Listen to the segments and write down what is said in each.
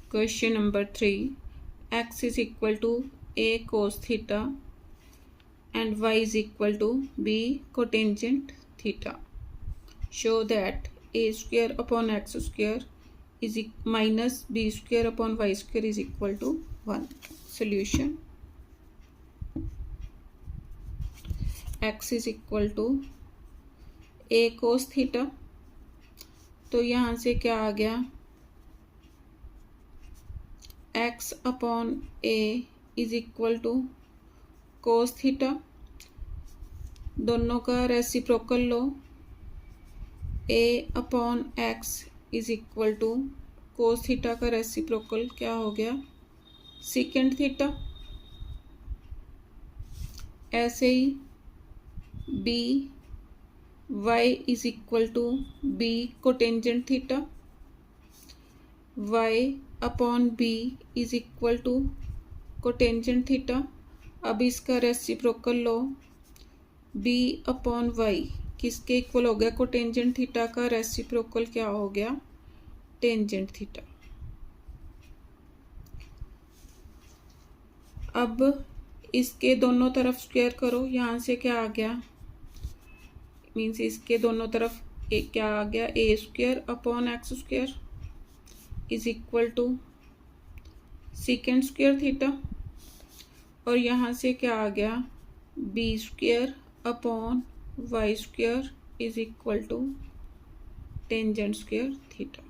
Question number 3. X is equal to A cos theta and Y is equal to B cotangent theta. Show that A square upon X square is minus B square upon Y square is equal to 1. Solution. X is equal to A cos theta. तो यहाँ से क्या आ गया, x upon a is equal to cos theta. दोनों का reciprocal लो, a upon x is equal to cos theta का रेसिप्रोकल क्या हो गया, सीकेंट थीटा। ऐसे ही b y is equal to b cotangent theta, y upon b is equal to cotangent theta. अब इसका रेसिप्रोकल लो, b अपॉन वाई किसके इक्वल हो गया, कोटेंजेंट थीटा का रेसिप्रोकल क्या हो गया, टेंजेंट थीटा। अब इसके दोनों तरफ स्क्वायर करो, यहाँ से क्या आ गया, मीन्स इसके दोनों तरफ क्या आ गया, A square upon X square is equal to secant square theta. और यहाँ से क्या आ गया, B square upon Y square is equal to tangent square theta.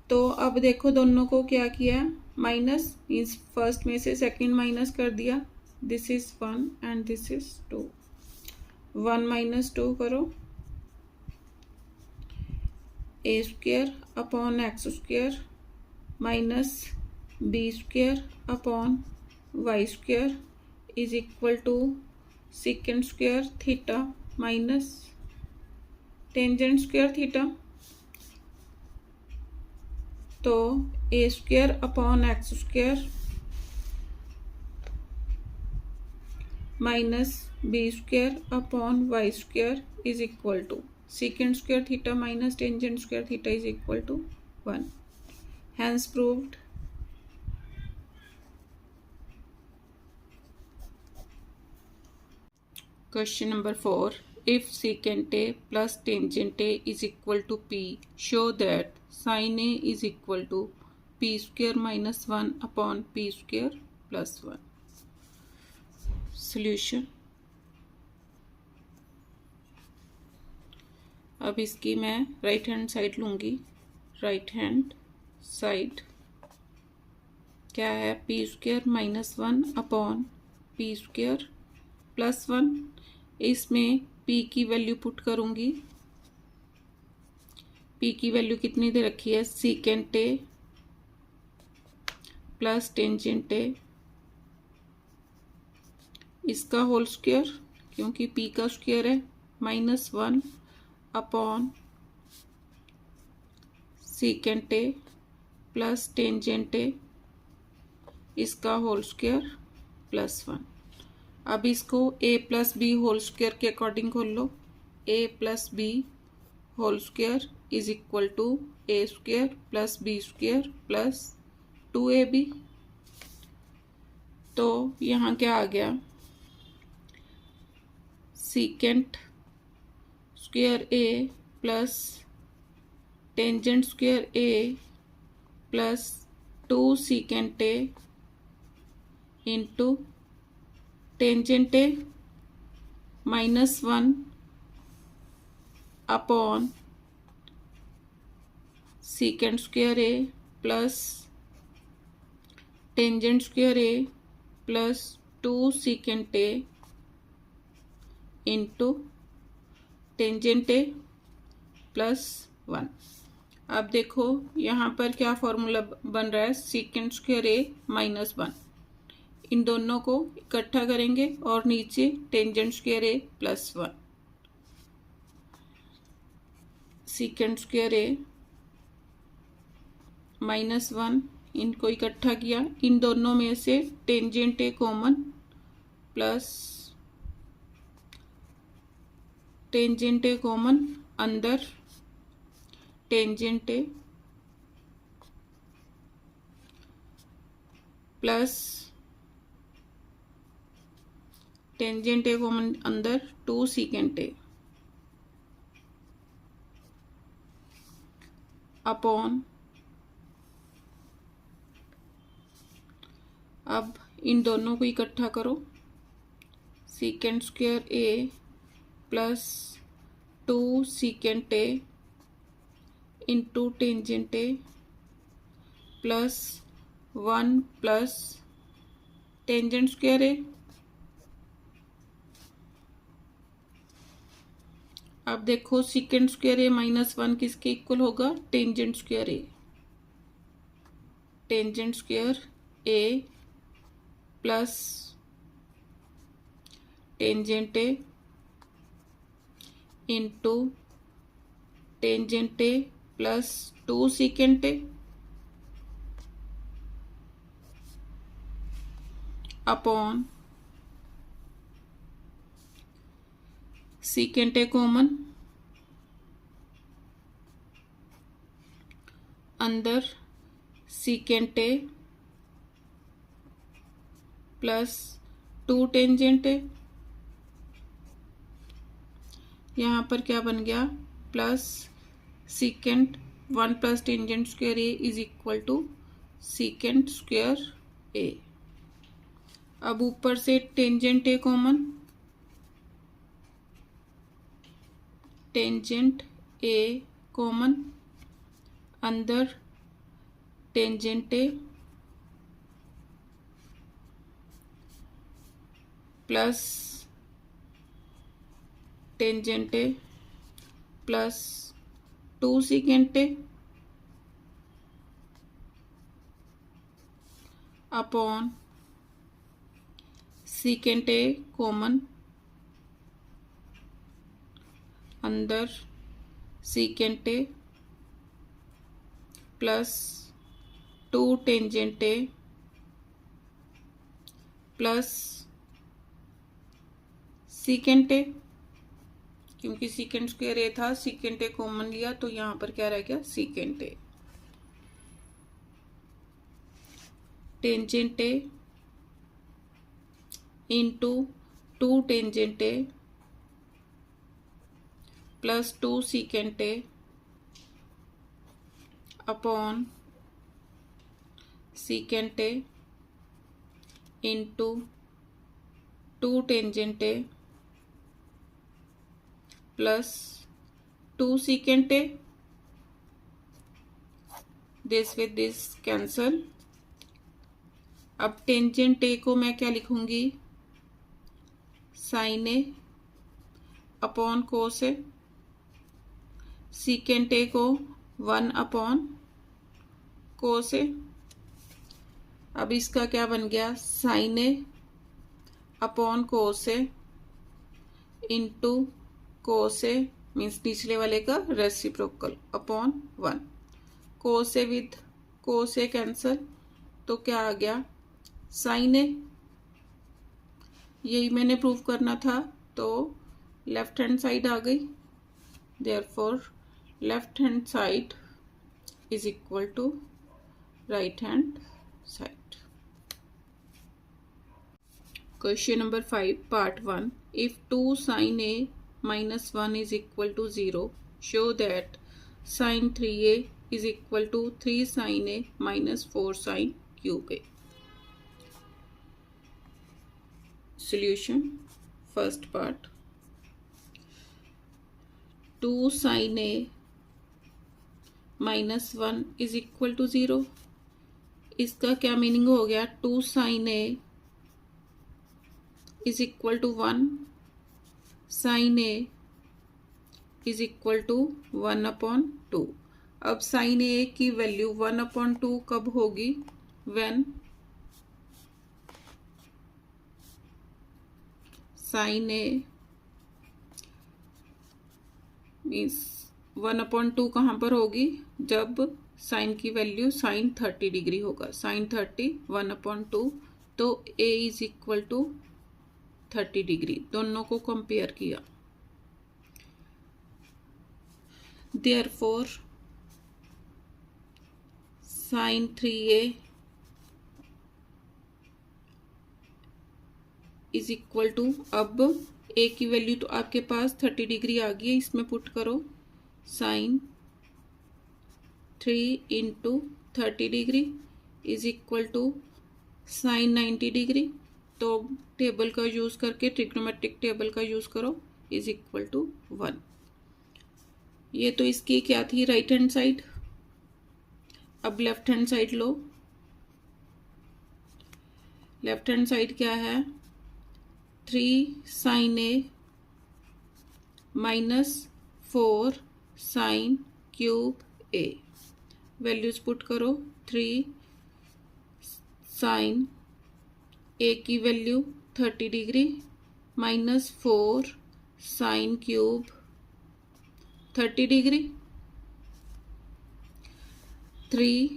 तो अब देखो दोनों को क्या किया, माइनस, मीन्स फर्स्ट में से सेकंड माइनस कर दिया। This is 1 and this is 2, 1 minus 2 करो, A square upon X square minus B square upon Y square is equal to secant square theta minus tangent square theta. तो A square upon X square minus B square upon Y square is equal to secant square theta minus tangent square theta is equal to 1. Hence proved. Question number 4. If secant A plus tangent A is equal to P, show that sin A is equal to P square minus 1 upon P square plus 1. Solution. अब इसकी मैं right hand side लूँगी। Right hand side क्या है, p square minus 1 upon p square plus 1। इसमें p की value put करूँगी। p की वैल्यू कितनी दे रखी है, secant A plus tangent a, इसका होल स्क्वायर, क्योंकि p का स्क्वायर है, minus 1 upon secant A plus tangent a, इसका होल स्क्वायर प्लस 1। अब इसको a plus b whole square के अकॉर्डिंग खोल लो, a plus b whole square is equal to a square plus b square plus 2ab। तो यहाँ क्या आ गया, secant square A plus tangent square A plus 2 secant A into tangent a minus 1 upon secant square A plus tangent square A plus 2 secant A into tangent A plus 1। अब देखो यहाँ पर क्या फॉर्मूला बन रहा है, सीकेंट स्क्वायर ए माइनस 1। इन दोनों को इकट्ठा करेंगे और नीचे tangent square A plus 1, secant square A minus 1, इनको इकट्ठा किया, इन दोनों में से tangent A common plus tangent A common, अंदर tangent A plus tangent A common अंदर 2 सीकेंट ए अपॉन, अब इन दोनों को इकट्ठा करो, secant square A plus 2 secant A into tangent A plus 1 plus tangent square A. अब देखो सीकेंट स्क्वायर ए माइनस 1 किसके इक्वल होगा, tangent square A. Tangent square A plus tangent A into tangent A plus 2 secant A upon secant A common अंदर secant A plus 2 tangent A, यहाँ पर क्या बन गया, plus secant 1 plus tangent square A is equal to secant square A. अब ऊपर से tangent A common, tangent A common अंदर tangent A plus tangent A plus 2 secant A upon secant A common अंदर secant A plus 2 tangent A plus secant A, क्योंकि secant square ए था, secant A common लिया तो यहाँ पर क्या रह गया, secant a. Tangent A into 2 tangent A plus 2 secant A upon secant A into 2 tangent A plus 2 secant a, this with this cancel. अब टेंजेंट ए को मैं क्या लिखूंगी, sine a upon cos a, secant a को 1 upon cos ए। अब इसका क्या बन गया, sign a upon cos A into cos A means पिछले वाले का reciprocal upon 1, cos A with cos A cancel, तो क्या आ गया, साइन ए। यही मैंने प्रूव करना था, तो लेफ्ट हैंड साइड आ गई, therefore left hand side is equal to right hand side. Question number 5 part 1, if 2 sin a minus 1 is equal to 0, show that sin 3a is equal to 3 sin a minus 4 sin cube a. Solution, first part, 2 sin a minus 1 is equal to 0, इसका क्या meaning हो गया, 2 sin a is equal to 1, sin a is equal to 1 upon 2। अब sin a की value 1 upon 2 कब होगी, when sin a means 1 upon 2 कहाँ पर होगी, जब साइन की वैल्यू साइन 30 डिग्री होगा, साइन 30 1 upon 2, तो a is equal to 30 degree, दोनों को कंपेयर किया, therefore sin 3a is equal to, अब ए की वैल्यू तो आपके पास 30 डिग्री आ गई है, इसमें पुट करो sine 3 into 30 degree is equal to sine 90 degree. तो टेबल का यूज़ करके, ट्रिग्नोमेट्रिक टेबल का यूज़ करो, इज इक्वल टू 1। ये तो इसकी क्या थी, राइट हैंड साइड। अब लेफ्ट हैंड साइड लो। लेफ्ट हैंड साइड क्या है, 3 sine a minus 4 sine cube a. Values put करो, 3 साइन ए की value 30 degree minus 4 sine cube 30 degree, 3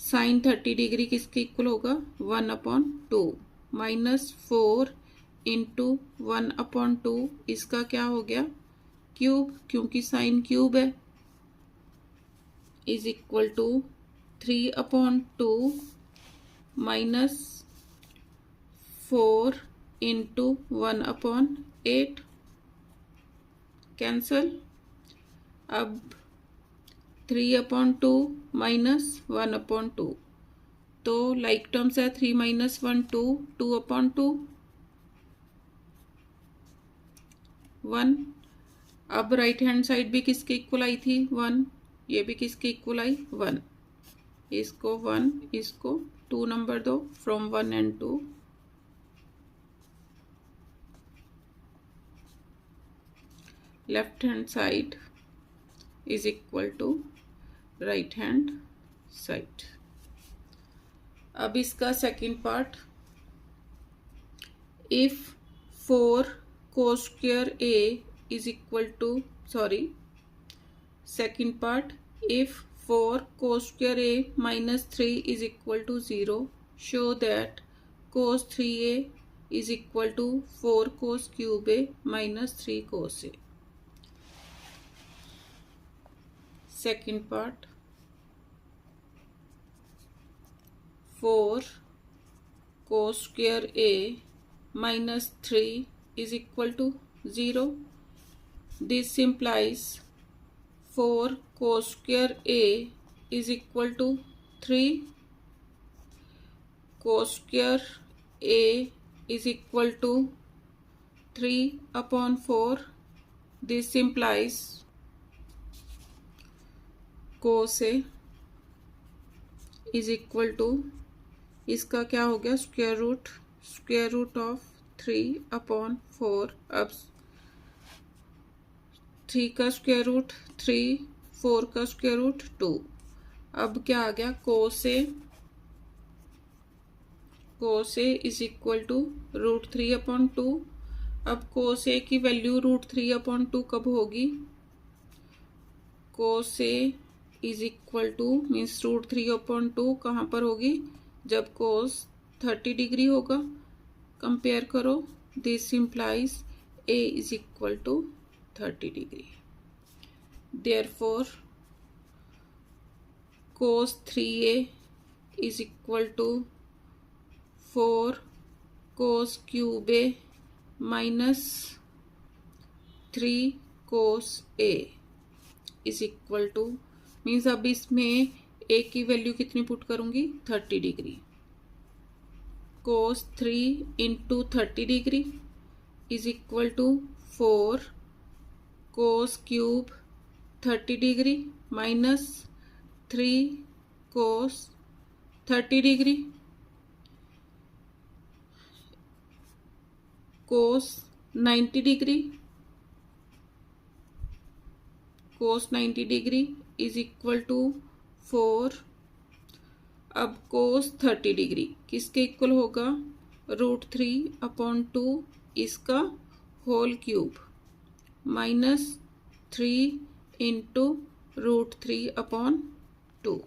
sign 30 degree किसके इक्वल होगा, 1/2 माइनस 4 इंटू 1/2, इसका क्या हो गया, क्यूब, क्योंकि साइन क्यूब है, is equal to 3/2 minus 4 into 1/8, cancel. अब 3/2 माइनस 1/2, तो लाइक टर्म्स है, 3 माइनस 1 2, 2/2 1। अब राइट हैंड साइड भी किसके इक्वल आई थी, 1, ये भी किसके इक्वल आई, 1। इसको 1, इसको 2 नंबर दो, from 1 and 2। Left hand side is equal to right hand side. अब इसका second part, if 4 cos square a is equal to, sorry, second part, if 4 cos square a minus 3 is equal to 0, show that cos 3a is equal to 4 cos cube a minus 3 cos a। Second part, 4 cos square a minus 3 is equal to 0. This implies 4 cos square a is equal to 3. Cos square a is equal to 3/4. This implies cos a is equal to, इसका क्या हो गया, square root of 3/4। अब 3 का square root 3, 4 का square root 2। अब क्या आ गया, cos a is equal to √3/2। अब cos a की वैल्यू √3/2 कब होगी, cos a is equal to means √3/2 कहाँ पर होगी, जब cos 30 डिग्री होगा। कंपेयर करो, this implies a is equal to 30 degree. Therefore cos 3a is equal to 4 cos cube a minus 3 cos a is equal to, means अब इसमें a की value कितनी पुट करूंगी, 30 degree. cos 3 into 30 degree is equal to 4 cos cube 30 degree minus 3 cos 30 degree, cos 90 degree, cos 90 degree is equal to 4। अब cos 30 degree किसके equal होगा, √3/2 इसका whole cube minus 3 into √3/2।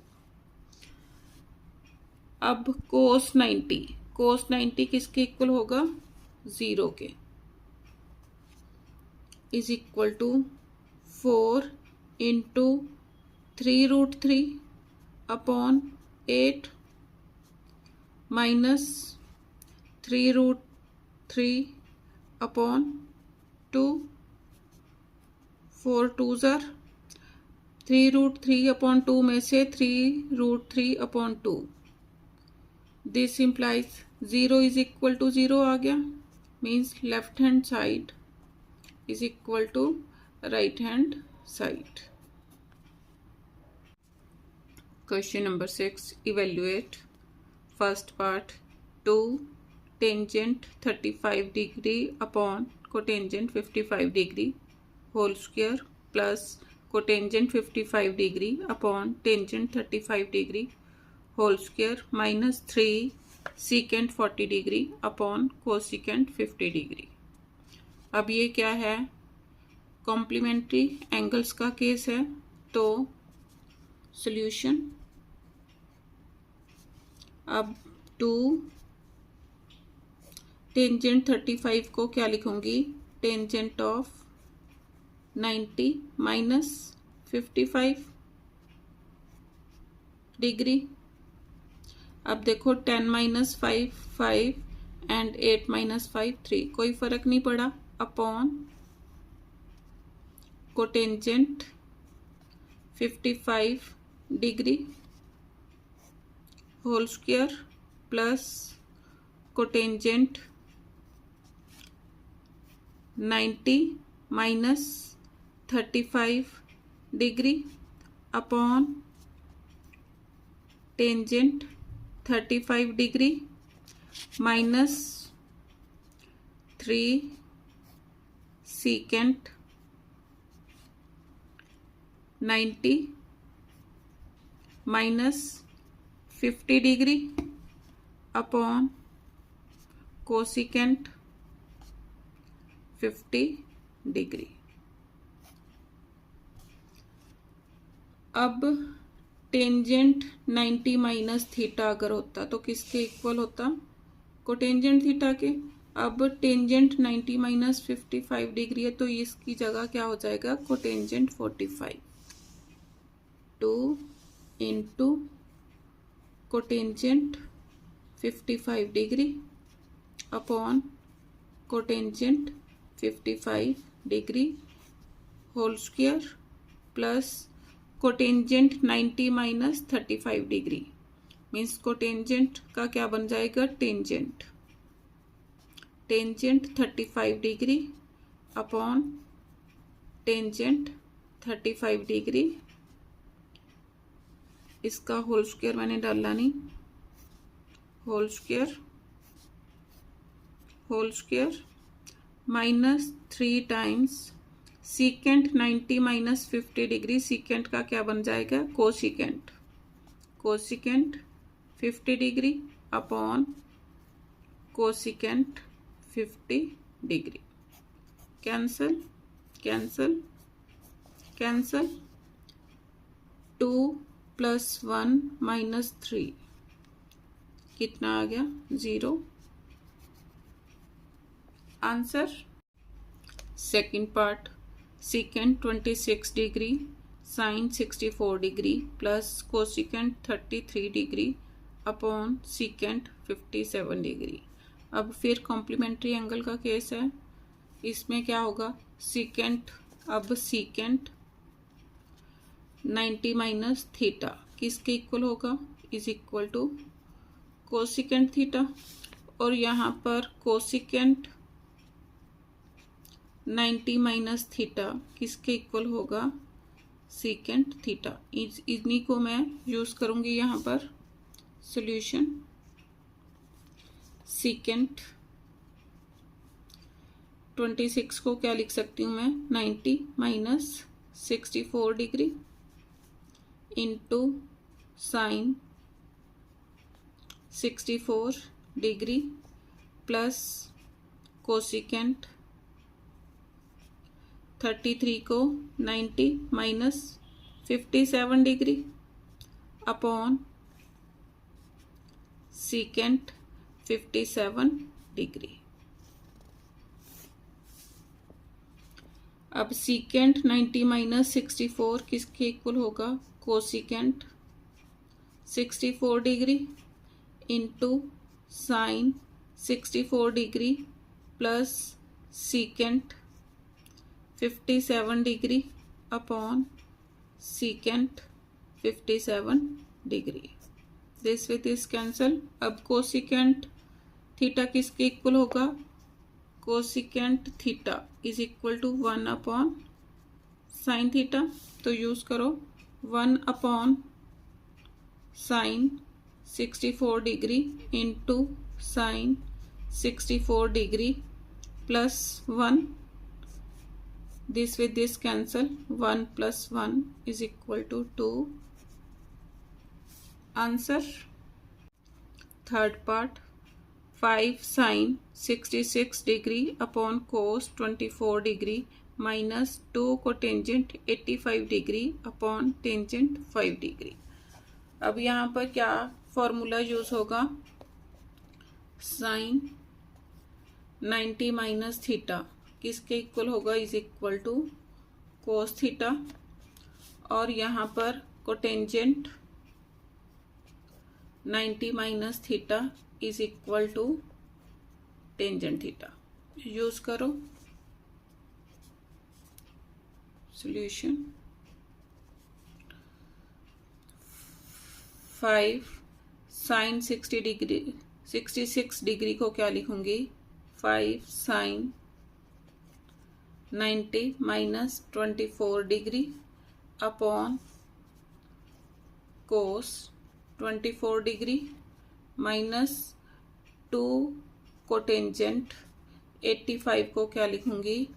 अब cos 90 किसके equal होगा, 0 के, is equal to 4 into 3√3/8 minus 3 3/2, 4 2s are 3√3/2 में से 3√3/2, this implies 0 is equal to 0 आ गया, means left hand side is equal to right hand side. Question number 6, evaluate first part 2 tangent 35 degree upon cotangent 55 degree whole square plus cotangent 55 degree upon tangent 35 degree whole square minus 3 secant 40 degree upon cosecant 50 degree. अब ये क्या है, complementary angles का case है, तो solution, अब 2 tangent 35 को क्या लिखूंगी, टेंजेंट ऑफ 90 माइनस 55 डिग्री। अब देखो 10 माइनस 5 5 एंड 8 माइनस 5 3, कोई फर्क नहीं पड़ा, upon cotangent 55 degree whole square plus cotangent 90 minus 35 degree upon tangent 35 degree minus 3 secant 90 minus 50 degree upon cosecant 50 degree. अब टेंजेंट 90 माइनस थीटा अगर होता तो किसके इक्वल होता, कोटेंजेंट थीटा के। अब टेंजेंट 90 माइनस 55 डिग्री है, तो इसकी जगह क्या हो जाएगा, cotangent 45, 2 into cotangent 55 degree upon cotangent 55 degree whole square plus cotangent 90 minus 35 degree, means cotangent का क्या बन जाएगा, tangent 35 degree upon tangent 35 degree, इसका होल स्क्वायर मैंने डाला नहीं, whole square minus 3 times secant 90 minus 50 degree, secant का क्या बन जाएगा, cosecant 50 degree upon cosecant 50 degree. Cancel 2 plus 1 minus 3 कितना आ गया, 0। Answer. Second part, secant 26 degree sine 64 degree plus cosecant 33 degree upon secant 57 degree. अब फिर कॉम्प्लीमेंट्री एंगल का case है, इसमें क्या होगा, सीकेंट, अब सीकेंट 90 माइनस थीटा किसके इक्वल होगा, is equal to cosecant theta, और यहाँ पर कोसिकेंट 90 माइनस थीटा किसके इक्वल होगा, सीकेंट थीटा। इन्हीं को मैं यूज करूंगी यहाँ पर सॉल्यूशन। सीकेंट 26 को क्या लिख सकती हूँ मैं, 90 minus 64 degree into sine 64 degree plus cosecant 33 को 90 minus 57 degree upon secant 57 degree. अब सीकेंट 90 माइनस 64 किसके इक्वल होगा, cosecant 64 degree into sine 64 degree plus secant 57 degree upon secant 57 degree. This with this cancel. अब कोसिकेंट थीटा किसके equal होगा? Cosecant theta is equal to 1 upon sine theta. तो use करो 1 upon sign 64 degree into sine 64 degree plus 1। This with this cancel. 1 plus 1 is equal to 2। Answer. Third part 5 sine 66 degree upon cos 24 degree minus 2 cotangent 85 degree upon tangent 5 degree. अब यहाँ पर क्या formula use होगा? Sine 90 minus theta किसके equal होगा? Is equal to cos theta. और यहाँ पर cotangent 90 minus theta is equal to tangent theta. Use करो। सॉल्यूशन 5 साइन 66 डिग्री को क्या लिखूंगी? 5 sine 90 minus 24 degree upon cos 24 degree minus 2 cotangent 85 को क्या लिखूंगी?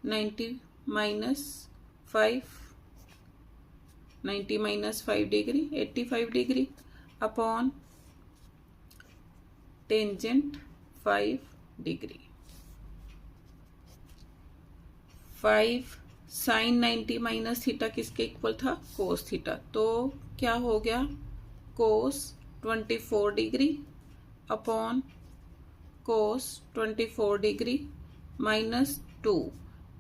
90 minus 5 degree 85 degree upon tangent 5 degree. 5 sine 90 minus theta किसके इक्वल था? Cos theta. तो क्या हो गया? Cos 24 degree upon cos 24 degree minus 2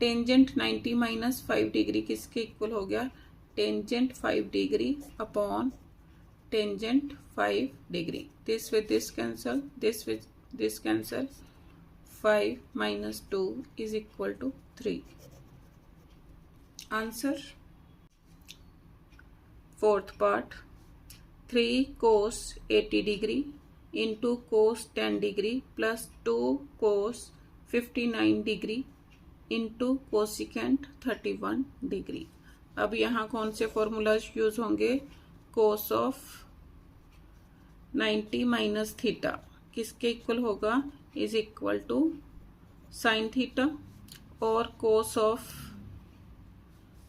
tangent 90 minus 5 degree किसके इक्वल हो गया? Tangent 5 degree upon tangent 5 degree. This with this cancel, this with this cancel. 5 minus 2 is equal to 3। Answer. Fourth part 3 cos 80 degree into cos 10 degree plus 2 cos 59 degree into cosecant 31 degree. अब यहाँ कौन से formulas use होंगे? Cos of 90 minus theta किसके equal होगा? Is equal to sine theta. और cos of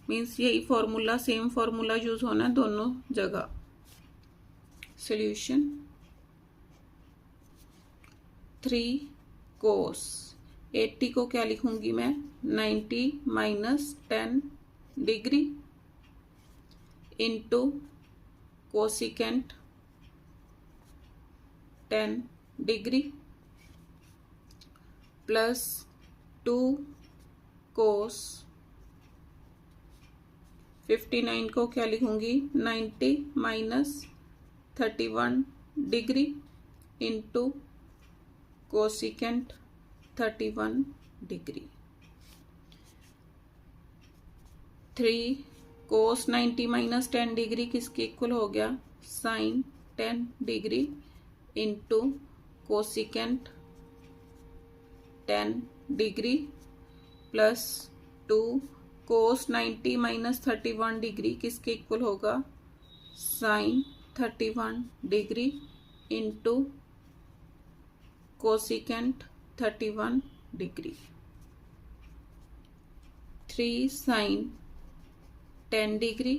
means यही formula, same formula use होना दोनों जगह। सॉल्यूशन 3 कोस 80 को क्या लिखूंगी मैं? 90 minus 10 degree into cosecant 10 degree plus 2 cos 59 को क्या लिखूंगी? 90 minus 31 degree into cosecant 31 degree. 3 cos 90 minus 10 degree किसके इक्वल हो गया? Sine 10 degree into cosecant 10 degree plus 2 cos 90 minus 31 degree किसके इक्वल होगा? Sine 31 degree into cosecant 31 degree. 3 sine 10 degree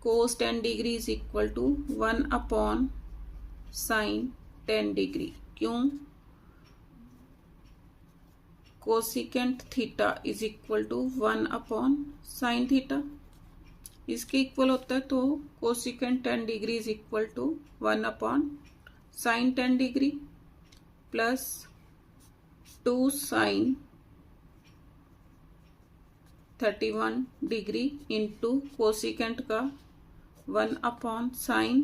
cos 10 degree is equal to 1 upon sine 10 degree. क्यों? Cosecant theta is equal to 1 upon sine theta. इसके equal होता है तो cosecant 10 degree is equal to 1 upon sine 10 degree plus 2 sine 31 degree into cosecant का 1 upon sine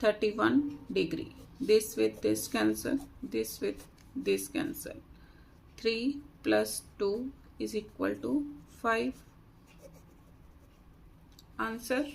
31 degree. This with this cancel, this with this cancel. 3 plus 2 is equal to 5. Answer